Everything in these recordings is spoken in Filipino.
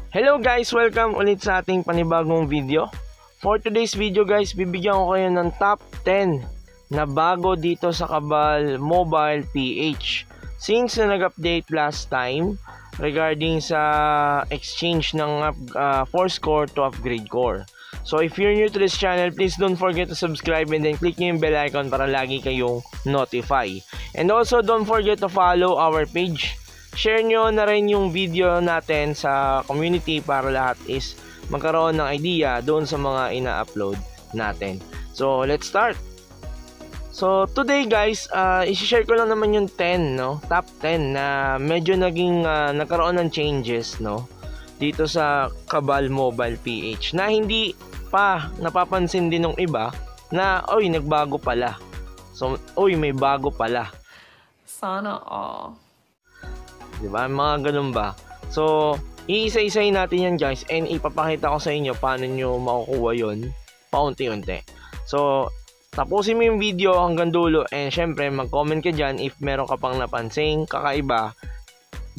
Hello guys! Welcome ulit sa ating panibagong video. For today's video guys, bibigyan ko kayo ng top 10 na bago dito sa Kabal Mobile PH. Since na nag-update last time regarding sa exchange ng 4-score to upgrade core. So if you're new to this channel, please don't forget to subscribe and then click nyo yung bell icon para lagi kayong notify. And also don't forget to follow our page. Share nyo na rin yung video natin sa community para lahat is magkaroon ng idea doon sa mga ina-upload natin. So, let's start! So, today guys, isi-share ko lang naman yung 10, no? Top 10 na medyo nagkaroon ng changes, no? Dito sa Kabal Mobile PH na hindi pa napapansin din ng iba na, oy, nagbago pala. So, oy, may bago pala. Sana all. Diba? Mga ganun ba? So, iisa-isayin natin yan guys and ipapakita ko sa inyo paano nyo makukuha yun paunti-unti. So, tapusin mo yung video hanggang dulo and syempre mag-comment ka dyan if meron ka pang napansing kakaiba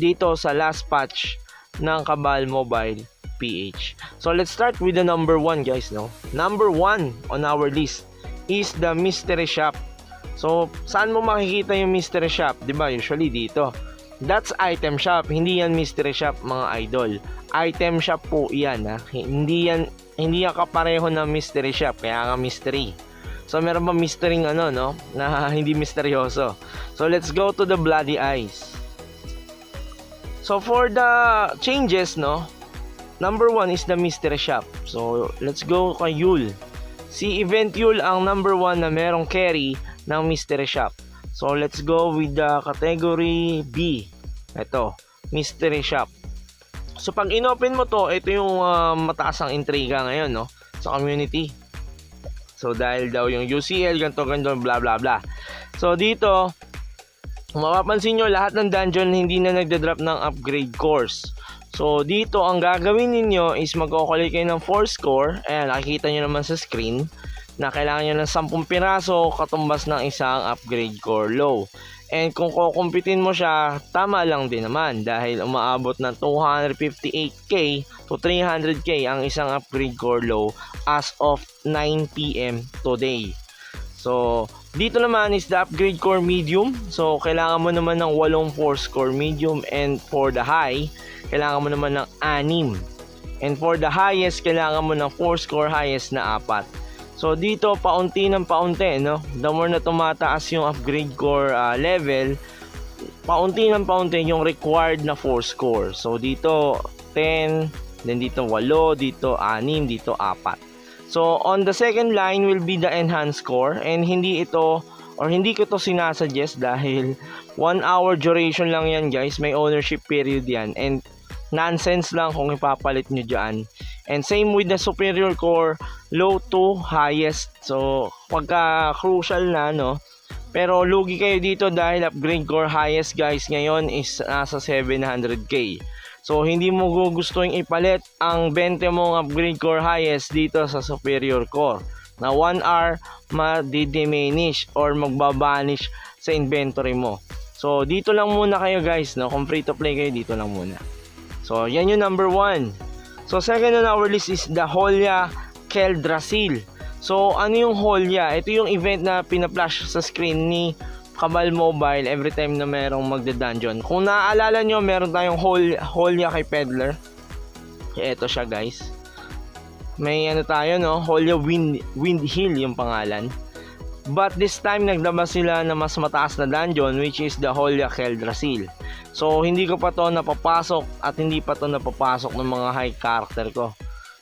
dito sa last patch ng Kabal Mobile PH. So, let's start with the number 1 guys, no? Number 1 on our list is the mystery shop. So, saan mo makikita yung mystery shop? Diba? Usually dito. That's item shop, hindi yan mystery shop mga idol. Item shop po yan ha. Hindi yan kapareho ng mystery shop, kaya nga mystery. So meron pa mystery ano no, na hindi misteryoso. So let's go to the Bloody Eyes. So for the changes no, number 1 is the mystery shop. So let's go kay Yule. Si Event Yule ang number 1 na merong carry ng mystery shop. So, let's go with the category B. Ito, mystery shop. So, pag inopen mo to, ito yung mataas ang intriga ngayon, no? Sa community. So, dahil daw yung UCL, ganito, bla bla bla. So, dito, kung mapapansin nyo, lahat ng dungeon hindi na nagda-drop ng upgrade cores. So, dito, ang gagawin ninyo is mag-collect kayo ng 4-score. Ayan, nakikita nyo naman sa screen na kailangan nyo ng 10 piraso katumbas ng isang upgrade core low. And kung kukumpitin mo siya, tama lang din naman dahil umaabot ng 258k to 300k ang isang upgrade core low as of 9 PM today. So, dito naman is the upgrade core medium. So, kailangan mo naman ng 8 4-score medium and for the high, kailangan mo naman ng 6. And for the highest, kailangan mo ng 4-score highest na 4. So dito paunti ng paunti no. The more na tumataas yung upgrade core level, paunti ng paunti yung required na 4-score. So dito 10, then dito 8, dito 6, dito 4. So on the second line will be the enhanced score and hindi ko to sinasuggest dahil 1 hour duration lang yan guys. May ownership period yan and nonsense lang kung ipapalit nyo dyan. And same with the superior core, low to highest. So, pagka crucial na, no? Pero lugi kayo dito dahil upgrade core highest guys ngayon is nasa 700k. So, hindi mo gugustuhin ipalit ang 20 mong upgrade core highest dito sa superior core. Na 1 hour, ma-diminish or magbabanish sa inventory mo. So, dito lang muna kayo guys, no? Kung free to play kayo, dito lang muna. So, yan yung number 1. So, second on our list is the Holia Keldrasil. So, ano yung Holia? Ito yung event na pina-flash sa screen ni Kabal Mobile every time na merong magda-dungeon. Kung naaalala nyo, meron tayong Holia kay Peddler. Ito siya guys. May ano tayo no, Holia Wind Hill yung pangalan. But this time, naglabas sila na mas mataas na dungeon which is the Holia Keldrasil. So, hindi ko pa to napapasok at hindi pa to napapasok ng mga high character ko.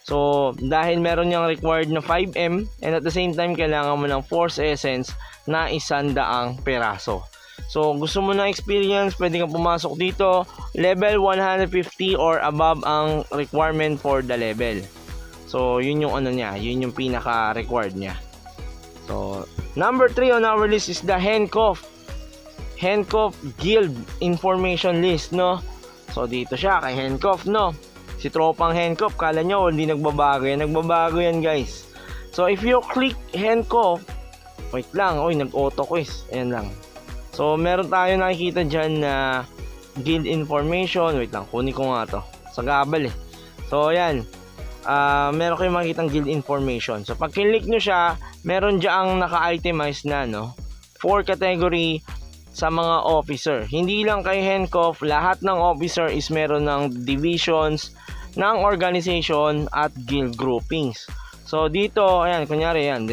So, dahil meron niyang required na 5M and at the same time, kailangan mo ng Force Essence na 100 peraso. So, gusto mo na experience, pwede kang pumasok dito. Level 150 or above ang requirement for the level. So, yun yung ano niya, yun yung pinaka-required niya. So, number 3 on our list is the Henkoff Guild Information List, no? So, dito siya kay Henkoff, no? Si tropang Henkoff, kala nyo hindi nagbabago yan. Nagbabago yan, guys. So, if you click Henkoff, wait lang, oy, nag-auto quiz. Ayan lang. So, meron tayo nakikita dyan na guild information. Wait lang, kunin ko nga to. Sa gabal eh. So, ayan. Meron kayong makikitang guild information. So, pag click nyo siya, meron dyang naka-itemize na, no? 4 category sa mga officer. Hindi lang kay Henkoff, lahat ng officer is meron ng divisions, ng organization, at guild groupings. So, dito, ayan, kunyari, ayan,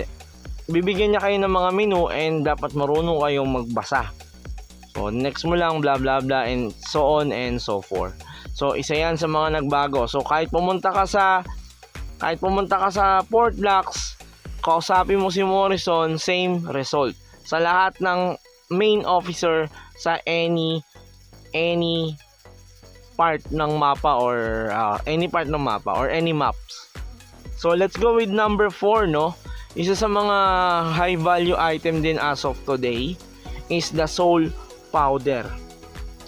bibigyan niya kayo ng mga menu and dapat marunong kayong magbasa. So, next mo lang, blah, blah, blah, and so on and so forth. So, isa yan sa mga nagbago. So, kahit pumunta ka sa Port Blocks, kausapin mo si Morrison, same result. Sa lahat ng main officer sa any part ng mapa or any maps. So, let's go with number 4, no? Isa sa mga high value item din as of today is the soul powder.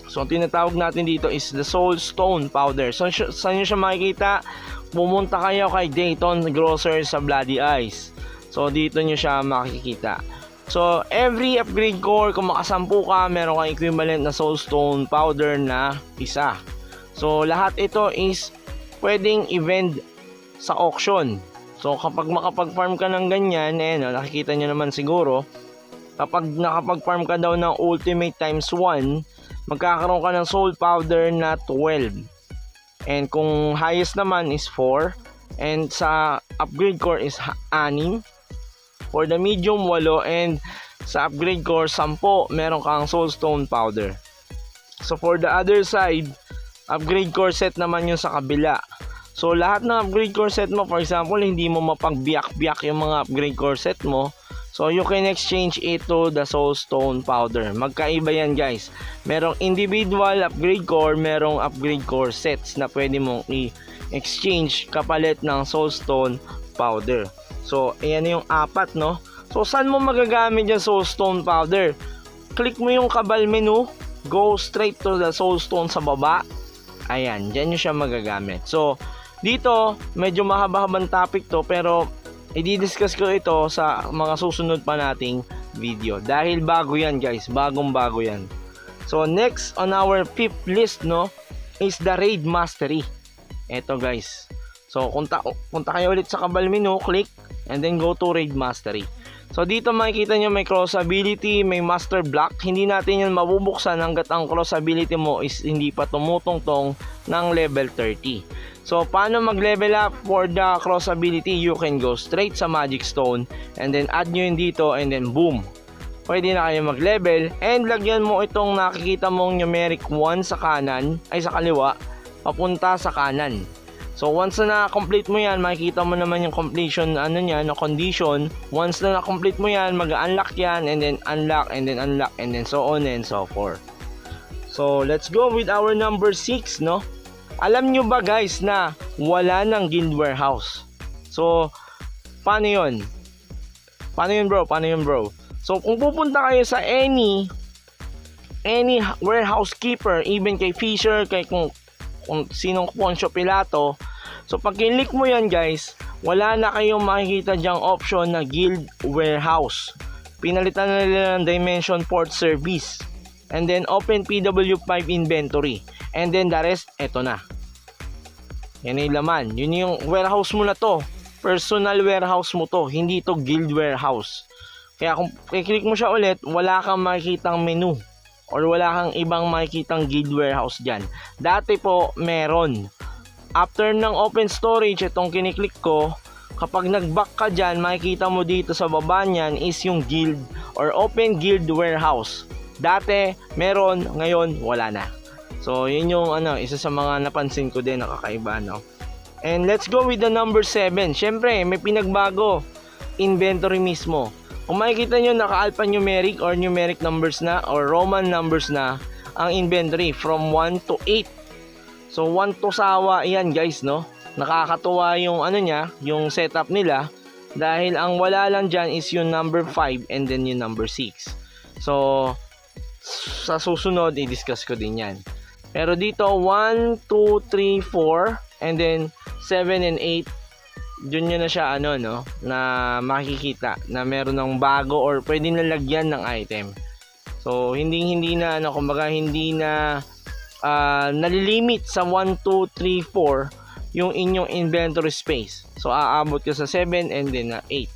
So, ang tinatawag natin dito is the soul stone powder. So, saan nyo siya makikita? Pumunta kayo kay Dayton Grocer sa Bloody Eyes. So, dito nyo siya makikita. So, every upgrade core, kung makasampu ka, meron kang equivalent na soul stone powder na isa. So, lahat ito is pwedeng i-vend sa auction. So, kapag makapag-farm ka ng ganyan, nakikita nyo naman siguro, kapag nakapag-farm ka daw ng ultimate times 1, magkakaroon ka ng soul powder na 12. And kung highest naman is 4. And sa upgrade core is 6. For the medium, 8. And sa upgrade core, 10. Meron kang soulstone powder. So for the other side, upgrade core set naman yung sa kabila. So lahat ng upgrade core set mo, for example, hindi mo mapagbiyak-biyak yung mga upgrade core set mo. So you can exchange it to the soulstone powder. Magkaiba yan, guys. Merong individual upgrade core, merong upgrade core sets na pwede mong i-exchange kapalit ng soulstone powder. So ayan yung 4, no? So saan mo magagamit yung soulstone powder? Click mo yung Cabal menu, go straight to the soulstone sa baba. Ayan, dyan nyo siya magagamit. So dito, medyo mahaba-habang topic to, pero i-discuss ko ito sa mga susunod pa nating video. Dahil bago yan, guys. Bagong-bago yan. So, next on our 5th list, no, is the Raid Mastery. Ito, guys. So, punta kayo ulit sa Cabal menu, click, and then go to Raid Mastery. So, dito makikita nyo may cross ability, may master block. Hindi natin yan mabubuksan hanggat ang cross ability mo is hindi pa tumutungtong ng level 30. So, paano mag-level up for the cross ability? You can go straight sa Magic Stone and then add nyo yun dito and then boom. Pwede na kayo mag-level and lagyan mo itong nakikita mong numeric 1 sa kanan, ay sa kaliwa, papunta sa kanan. So, once na na-complete mo yan, makikita mo naman yung completion, na condition. Once na na-complete mo yan, mag-unlock yan and then unlock and then unlock and then so on and so forth. So, let's go with our number 6, no? Alam nyo ba, guys, na wala ng guild warehouse? So, paano yun? Paano yun, bro? So, kung pupunta kayo sa any warehouse keeper, even kay Fisher, kay kung sinong Poncio Pilato, so pag click mo yan, guys, wala na kayong makikita dyang option na guild warehouse. Pinalitan na nila ng Dimension Port Service. And then, open PW5 inventory. And then the rest, eto na. Yan yung laman. Yun yung warehouse mo na to. Personal warehouse mo to. Hindi to guild warehouse. Kaya kung i-click mo siya ulit, wala kang makikitang menu. Or wala kang ibang makikitang guild warehouse dyan. Dati po, meron. After ng open storage, itong kiniklik ko, kapag nag-back ka dyan, makikita mo dito sa baba niyan is yung guild or open guild warehouse. Dati, meron. Ngayon, wala na. So, yun yung isa sa mga napansin ko din nakakaiba, no? And let's go with the number 7. Syempre, may pinagbago. Inventory mismo. Kung makikita nyo, naka-alphanumeric or numeric numbers na or Roman numbers na ang inventory from 1 to 8. So, 1 to sawa, yan, guys, no? Nakakatuwa yung niya, yung setup nila. Dahil ang wala lang dyan is yung number 5 and then yung number 6. So, sa susunod, i-discuss ko din yan. Pero dito, 1, 2, 3, 4, and then 7 and 8, dun nyo na siya, na makikita na meron ng bago or pwede na lagyan ng item. So, hindi na, kumbaga, hindi na nalilimit sa 1, 2, 3, 4. yung inyong inventory space. So, aabot ka sa 7 and then 8.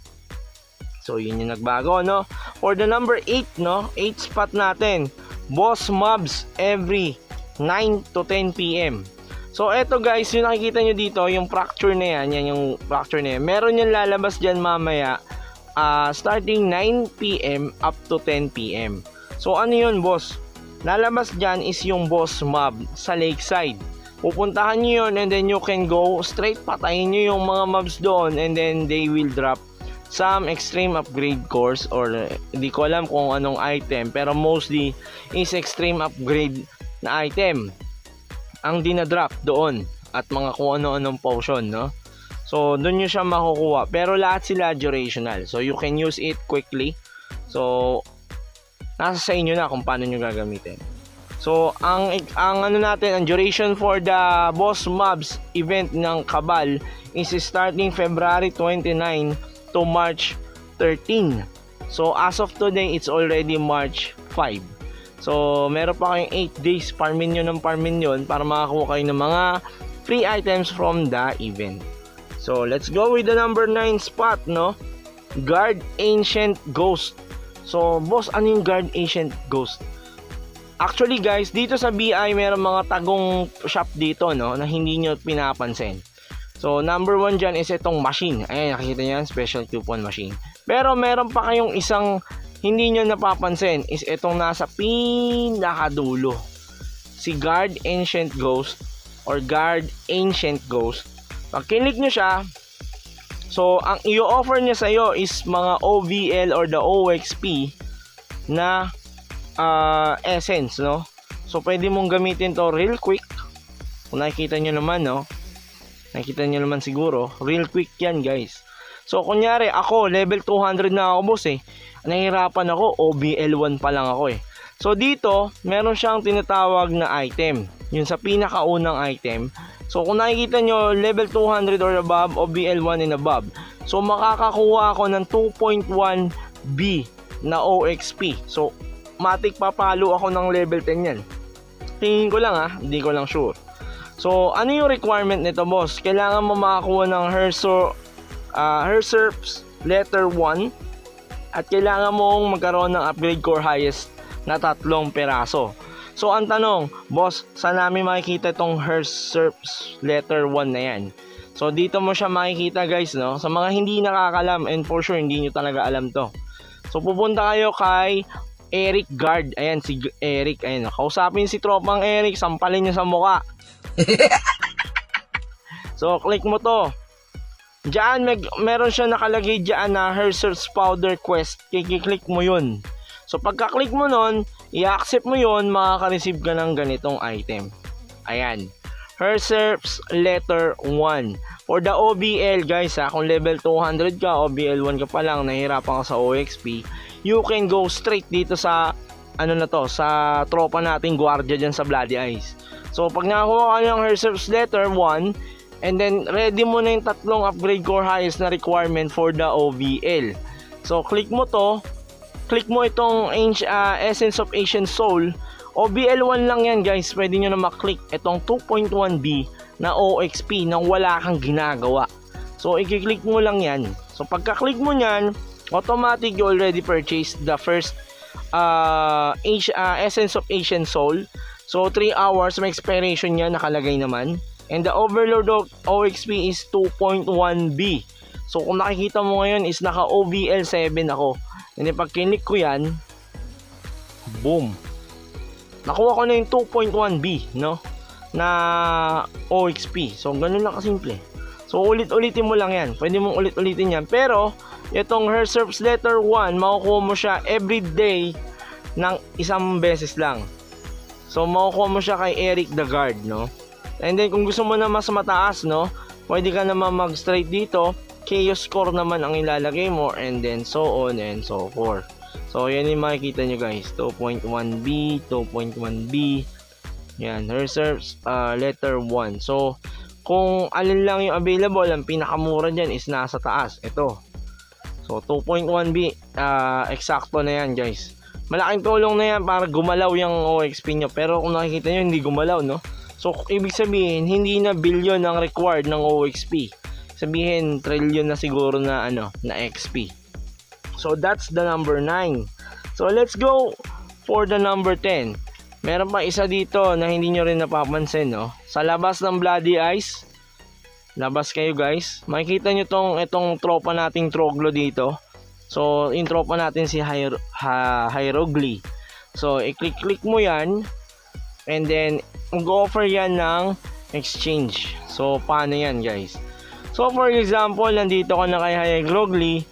So, yun yung nagbago, no? For the number 8, no? 8 spot natin. Boss mobs every 9 to 10 p.m. So, eto guys, yung nakikita nyo dito, yung fracture na yan, yan yung fracture na yan. Meron yung lalabas dyan mamaya, starting 9 p.m. up to 10 p.m. So, ano yun, boss? Lalabas dyan is yung boss mob sa lakeside. Pupuntahan nyo yun and then you can go straight, patayin nyo yung mga mobs doon and then they will drop some extreme upgrade course or hindi ko alam kung anong item, pero mostly is extreme upgrade na item ang dinadrop doon at mga kung ano-anong potion, no? So, doon nyo siya makukuha. Pero lahat sila durational. So, you can use it quickly. So, nasa sa inyo na kung paano nyo gagamitin. So, ang ano natin, ang duration for the boss mobs event ng Cabal is starting February 29 to March 13. So, as of today, it's already March 5. So, meron pa kayong 8 days farmin nyo ng farmin yun para makakuha kayo ng mga free items from the event. So, let's go with the number 9 spot, no? Guard Ancient Ghost. So, boss, ano yung Guard Ancient Ghost? Actually, guys, dito sa BI, meron mga tagong shop dito, no? Na hindi nyo pinapansin. So, number 1 dyan is itong machine. Ayan, nakikita nyo yan, special coupon machine. Pero, meron pa kayong isang hindi nyo napapansin is itong nasa pinakadulo, si Guard Ancient Ghost or Guard Ancient Ghost. Pag kinik nyo siya, so ang i-offer niya sa iyo is mga OVL or the OXP na essence, no? So pwede mong gamitin to real quick. Kung nakikita nyo naman, no? Nakikita nyo naman siguro, real quick yan, guys. So kunyari ako level 200 na ako, boss, nahihirapan ako, OBL 1 pa lang ako eh. So dito, meron siyang tinatawag na item. Yun sa pinakaunang item. So kung nakikita nyo, level 200 or above, OBL 1 and above. So makakakuha ako ng 2.1B na OXP. So matik papalo ako ng level 10 yan. Tingin ko lang hindi ko lang sure. So ano yung requirement nito, boss? Kailangan mo makakuha ng Herserp's letter 1 at kailangan mong magkaroon ng upgrade core highest na 3 peraso. So ang tanong, boss, saan namin makikita itong Herserp's letter 1 na yan? So dito mo siya makikita, guys, no? Sa mga hindi nakakalam, and for sure hindi nyo talaga alam to. So pupunta kayo kay Eric Guard. Ayan, si Eric. Ayan, kausapin si tropang Eric, sampalin nyo sa muka. So click mo to. Diyan, meron siya nakalagay diyan na Herserp's Powder Quest. Kikiklik mo yun. So pagka-click mo nun, i-accept mo yun, makaka-receive ka ng ganitong item. Ayan. Herserp's letter 1. For the OBL, guys, kung level 200 ka, OBL 1 ka pa lang, nahihirapan ka sa OXP, you can go straight dito sa sa tropa nating gwardiya dyan sa Bloody Eyes. So pag nakakuha ka ng Herserp's letter 1, and then, ready mo na yung 3 upgrade core highest na requirement for the OVL. So, click mo to. Click mo itong Essence of Ancient Soul. OVL 1 lang yan, guys. Pwede nyo na maklik itong 2.1B na OXP nang wala kang ginagawa. So, i-click mo lang yan. So, pagka-click mo yan, automatic you already purchased the first Essence of Ancient Soul. So, 3 hours may expiration yan, nakalagay naman. And the Overlord of OXP is 2.1B. So kung nakikita mo ngayon is naka OVL 7 ako. And then pag kinik ko yan, boom. Nakuha ko na yung 2.1B, no? Na OXP. So ganun lang kasimple. So ulit-ulitin mo lang yan. Pwede mong ulit-ulitin yan. Pero itong Herserp's letter 1, makukuha mo siya every day ng 1 beses lang. So makukuha mo siya kay Eric the Guard, no? And then kung gusto mo na mas mataas, no, pwede ka naman mag straight dito. Chaos core naman ang ilalagay mo, and then so on and so forth. So yan yung makikita nyo, guys. 2.1B, 2.1B. Yan, Herserp's letter 1. So kung alin lang yung available, ang pinakamura dyan is nasa taas. Ito. So 2.1B, eksakto na yan, guys. Malaking tulong na yan para gumalaw yung OXP nyo. Pero kung nakikita nyo, hindi gumalaw, no? So, ibig sabihin, hindi na billion ang required ng OXP. Sabihin, trillion na siguro na, na XP. So, that's the number 9. So, let's go for the number 10. Meron pa isa dito na hindi nyo rin napapansin, no? Sa labas ng Bloody Eyes, labas kayo guys, makikita nyo itong tropa nating Troglo dito. So, yung tropa natin si Hierogly. So, i-click mo yan, and then, mag-offer yan ng exchange. So, paano yan guys? So, for example, nandito ka na kay Hierogly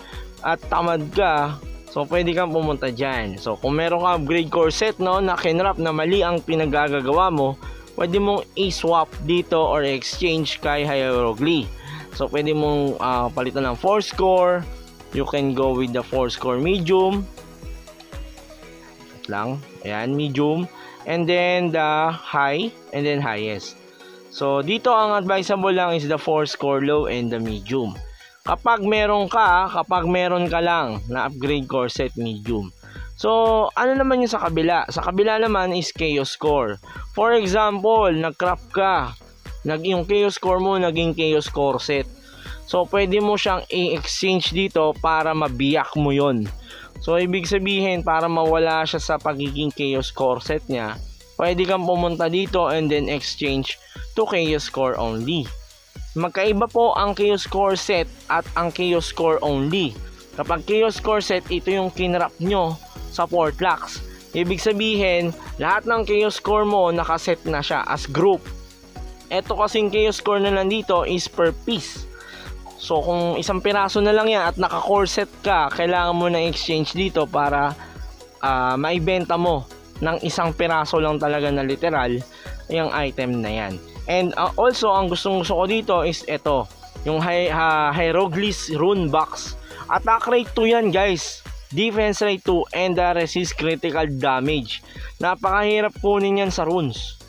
at tamad ka, so, pwede kang pumunta dyan. So, kung meron ka upgrade core set, no, na kinrap na mali ang pinagagagawa mo, pwede mong i-swap dito or exchange kay Hierogly. So, pwede mong palitan ng 4 score. You can go with the 4 score medium. Ayan, medium. And then the high, and then highest. So, dito ang advisable lang is the 4 score low and the medium. Kapag meron ka lang na upgrade core set medium. So, ano naman yung sa kabila? Sa kabila naman is chaos score. For example, nag-crop ka. Yung chaos score mo naging chaos core set. So, pwede mo siyang i-exchange dito para mabiyak mo yon. So, ibig sabihin, para mawala siya sa pagiging chaos core set niya, pwede kang pumunta dito and then exchange to chaos core only. Magkaiba po ang chaos core set at ang chaos core only. Kapag chaos core set, ito yung kinrap nyo sa Portlax. Ibig sabihin, lahat ng chaos core mo nakaset na siya as group. Ito kasing chaos core na nandito is per piece. So, kung isang piraso na lang yan at naka-core set ka, kailangan mo na exchange dito para maibenta mo ng isang piraso lang talaga na literal yung item na yan. And also, ang gusto ko dito is ito, yung Hieroglyphs Rune Box. Attack rate 2 yan guys, defense rate 2, and resist critical damage. Napakahirap kunin yan sa runes.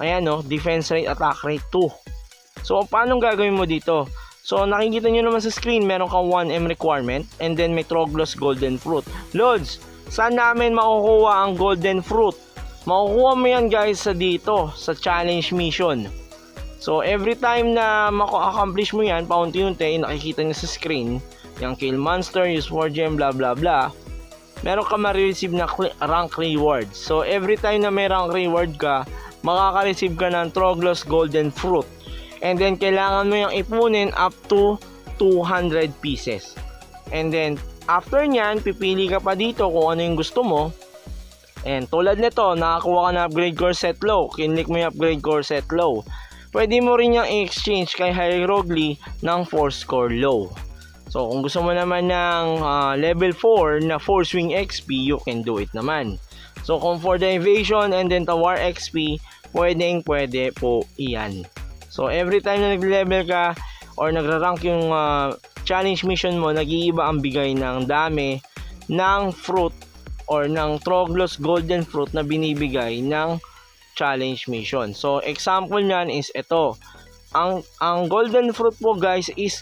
Ayan no, defense rate, attack rate 2. So, paano gagawin mo dito? So, nakikita nyo naman sa screen, meron kang 1M requirement, and then may Troglos Golden Fruit. Lods, saan namin makukuha ang Golden Fruit? Makukuha mo yan guys sa dito, sa challenge mission. So, every time na maka-accomplish mo yan, paunti-unti, nakikita nyo sa screen, yung kill monster, use 4 gem, blah blah blah, meron ka ma-receive na rank reward. So, every time na may rank reward ka, makaka-receive ka ng Troglos Golden Fruit. And then, kailangan mo yung ipunin up to 200 pieces. And then, after nyan, pipili ka pa dito kung ano yung gusto mo. And tulad nito, nakakuha ka na upgrade core set low. Kinlik mo yung upgrade core set low. Pwede mo rin yung i-exchange kay Hierogly ng 4 score low. So, kung gusto mo naman ng level 4 na 4 swing XP, you can do it naman. So, kung for the evasion and then the war XP, pwede po iyan. So, every time na nag-level ka or nagra-rank yung challenge mission mo, nag-iiba ang bigay ng dami ng fruit or ng Troglos Golden Fruit na binibigay ng challenge mission. So, example nyan is ito. Ang Golden Fruit po guys is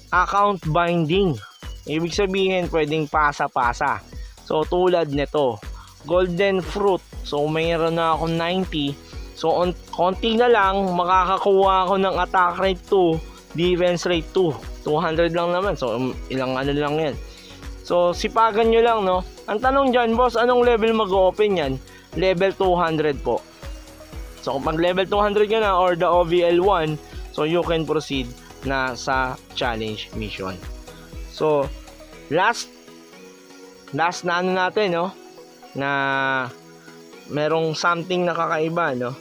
account binding. Ibig sabihin, pwedeng pasa-pasa. So, tulad nito, Golden Fruit. So, mayroon na akong 90. So, konti na lang, makakakuha ako ng attack rate 2, defense rate 2. 200 lang naman. So, ilang ano lang yan. So, sipagan nyo lang, no? Ang tanong dyan, boss, anong level mag-open yan? Level 200 po. So, kung pag level 200 ka na or the OVL 1, so you can proceed na sa challenge mission. So, last na ano natin, no? Na merong something na kakaiba, no?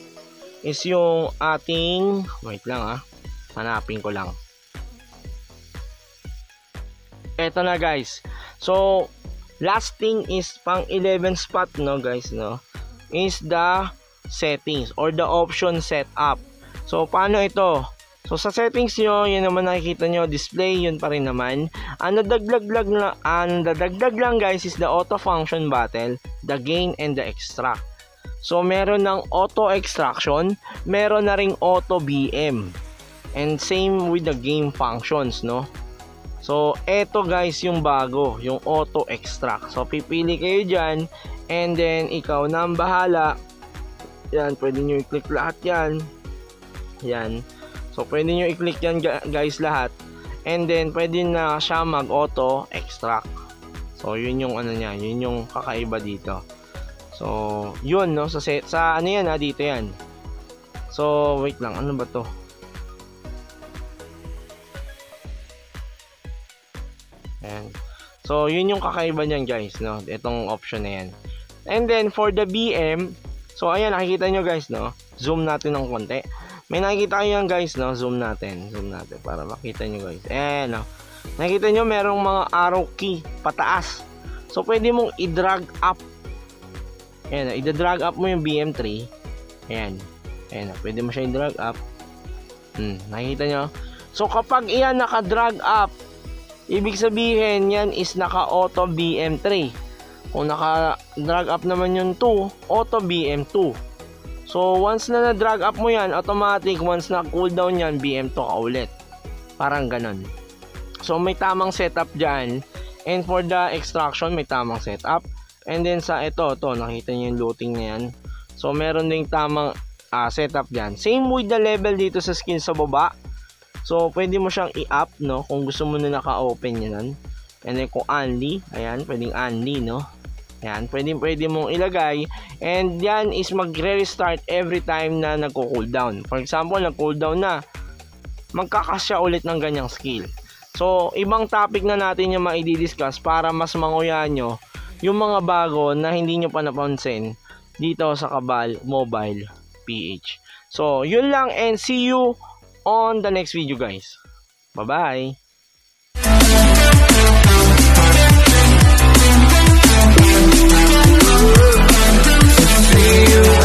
Is yung ating, wait lang hanapin ko lang. Eto na guys. So, last thing is pang 11 spot, no guys, no? Is the settings or the option setup. So, paano ito? So, sa settings nyo, yun naman nakikita nyo, display, yun pa rin naman. Ang dadagdag lang guys is the auto function battle, the gain, and the extract. So, meron ng auto extraction, meron na ring auto BM. And same with the game functions, no? So, eto guys yung bago, yung auto extract. So, pipili kayo dyan, and then ikaw na ang bahala Yan, pwede nyo i-click lahat yan. Yan. So, pwede nyo i-click yan guys lahat. And then, pwede na siya mag-auto extract. So, yun yung ano niya, yun yung kakaiba dito. So, yun, no? Sa ano yan, dito yan. So, wait lang, ano ba to? Ayan. So, yun yung kakaiba niyan, guys, no? Itong option na yan. And then, for the BM, so, ayan, nakikita nyo, guys, no? Zoom natin ng konti. May nakikita kayo yan, guys, no? Zoom natin para makita nyo, guys. Ayan, no? Nakikita nyo, merong mga arrow key pataas. So, pwede mong i-drag up. Ayan, i-drag up mo yung BM3. Ayan. Ayan, pwede mo siya i-drag up. Nakikita nyo? So, kapag iyan naka-drag up, ibig sabihin, yan is naka-auto BM3. Kung naka-drag up naman yung 2, auto BM2. So, once na na-drag up mo yan, automatic, once na cooldown yan, BM2 ka ulit. Parang ganon. So, may tamang setup dyan. And for the extraction, may tamang setup. And then sa ito, nakita niyo yung looting na yan. So, meron ding tamang setup dyan. Same with the level dito sa skin sa baba. So, pwede mo siyang i-up, no? Kung gusto mo na naka-open yan. And then, kung only, ayan, pwedeng only, no? Ayan, pwede mong ilagay. And yan is magre-restart every time na nagko-cooldown. For example, nag-cooldown na, magkakasya ulit ng ganyang skill. So, ibang topic na natin yung maidi-discuss para mas manguya nyo yung mga bago na hindi nyo pa napansin dito sa Kabal Mobile PH. So, yun lang and see you on the next video, guys. Bye-bye! See you.